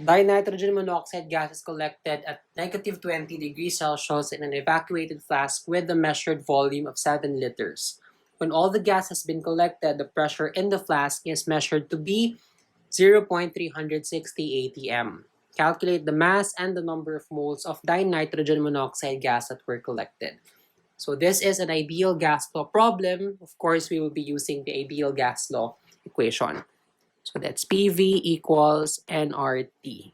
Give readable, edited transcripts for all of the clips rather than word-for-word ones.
Dinitrogen monoxide gas is collected at negative 20 degrees Celsius in an evacuated flask with a measured volume of 7 liters. When all the gas has been collected, the pressure in the flask is measured to be 0.360 atm. Calculate the mass and the number of moles of dinitrogen monoxide gas that were collected. So this is an ideal gas law problem. Of course, we will be using the ideal gas law equation. So that's PV equals nRT.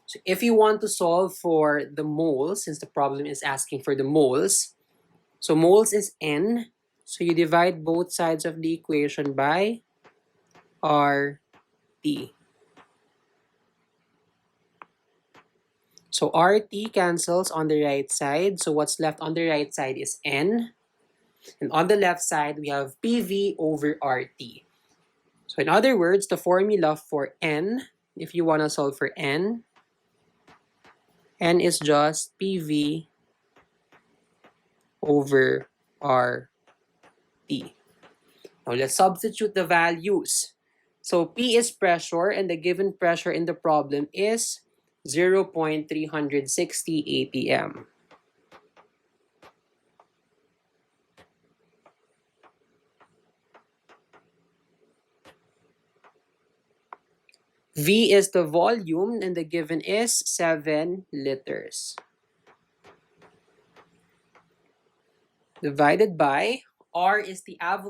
So if you want to solve for the moles, since the problem is asking for the moles, so moles is N, so you divide both sides of the equation by RT. So RT cancels on the right side, so what's left on the right side is N. And on the left side, we have PV over RT. So in other words, the formula for N, if you want to solve for N is just PV over RT. Now let's substitute the values. So P is pressure, and the given pressure in the problem is 0.360 atm. V is the volume, and the given is 7 liters. Divided by R is the R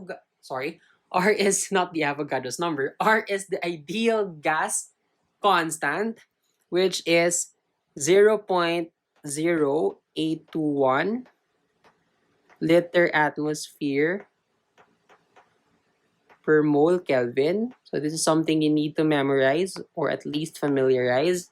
is not the Avogadro's number. R is the ideal gas constant, which is 0.0821 liter atmosphere per mole Kelvin. So this is something you need to memorize or at least familiarize.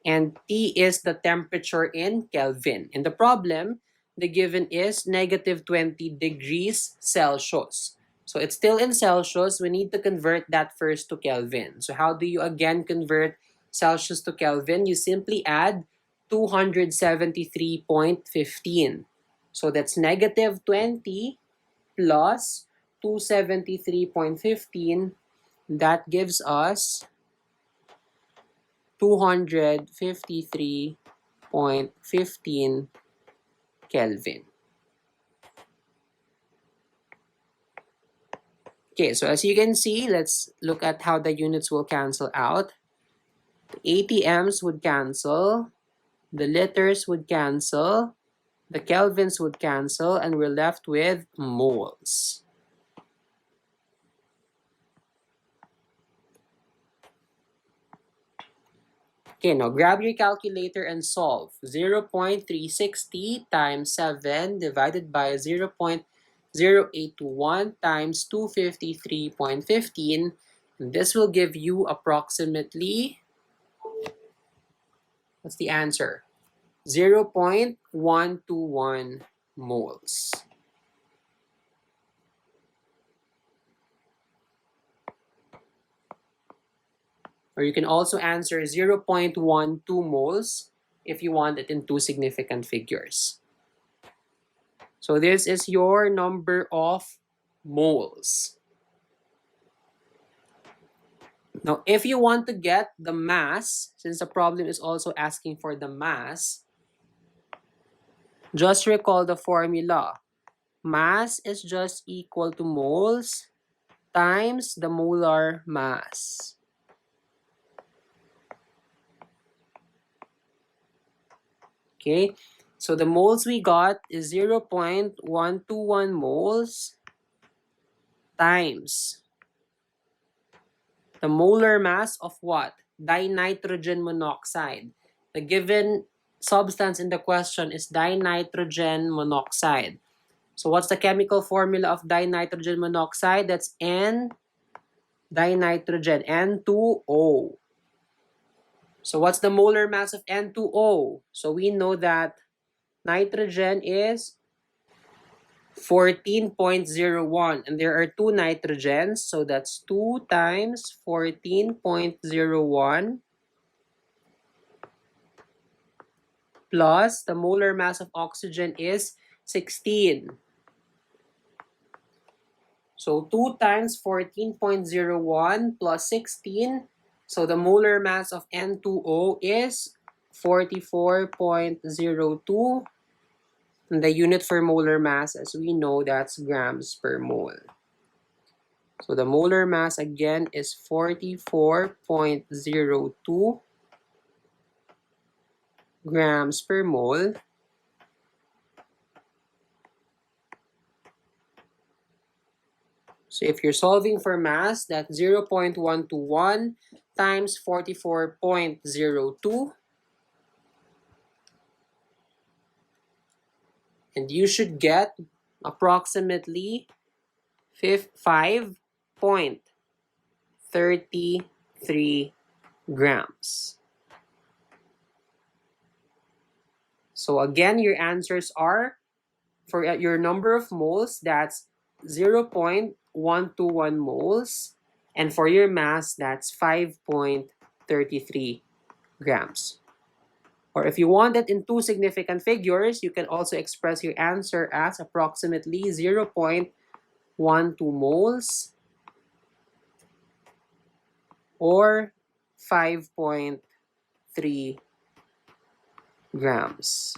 And T is the temperature in Kelvin. In the problem, the given is negative 20 degrees Celsius. So it's still in Celsius. We need to convert that first to Kelvin. So how do you again convert Celsius to Kelvin? You simply add 273.15. So that's negative 20 plus 273.15. That gives us 253.15 Kelvin. Okay, so as you can see, let's look at how the units will cancel out. The ATMs would cancel, the liters would cancel, the kelvins would cancel, and we're left with moles. Okay, now grab your calculator and solve. 0.360 times 7 divided by 0.0821 times 253.15. And this will give you approximately, what's the answer? 0.121 moles. Or you can also answer 0.12 moles if you want it in two significant figures. So this is your number of moles. Now, if you want to get the mass, since the problem is also asking for the mass, just recall the formula. Mass is just equal to moles times the molar mass. Okay, so the moles we got is 0.121 moles times the molar mass of what? Dinitrogen monoxide. The given substance in the question is dinitrogen monoxide. So what's the chemical formula of dinitrogen monoxide? That's N dinitrogen, N2O. So what's the molar mass of N2O? So we know that nitrogen is 14.01, and there are two nitrogens, so that's 2 times 14.01 plus the molar mass of oxygen is 16. So 2 times 14.01 plus 16. So the molar mass of N2O is 44.02. And the unit for molar mass, as we know, that's grams per mole. So the molar mass again is 44.02 grams per mole. So if you're solving for mass, that's 0.121 times 44.02. And you should get approximately 5.33 grams. So again, your answers are, for your number of moles, that's 0.121 moles. And for your mass, that's 5.33 grams. Or if you want it in two significant figures, you can also express your answer as approximately 0.12 moles or 5.3 grams.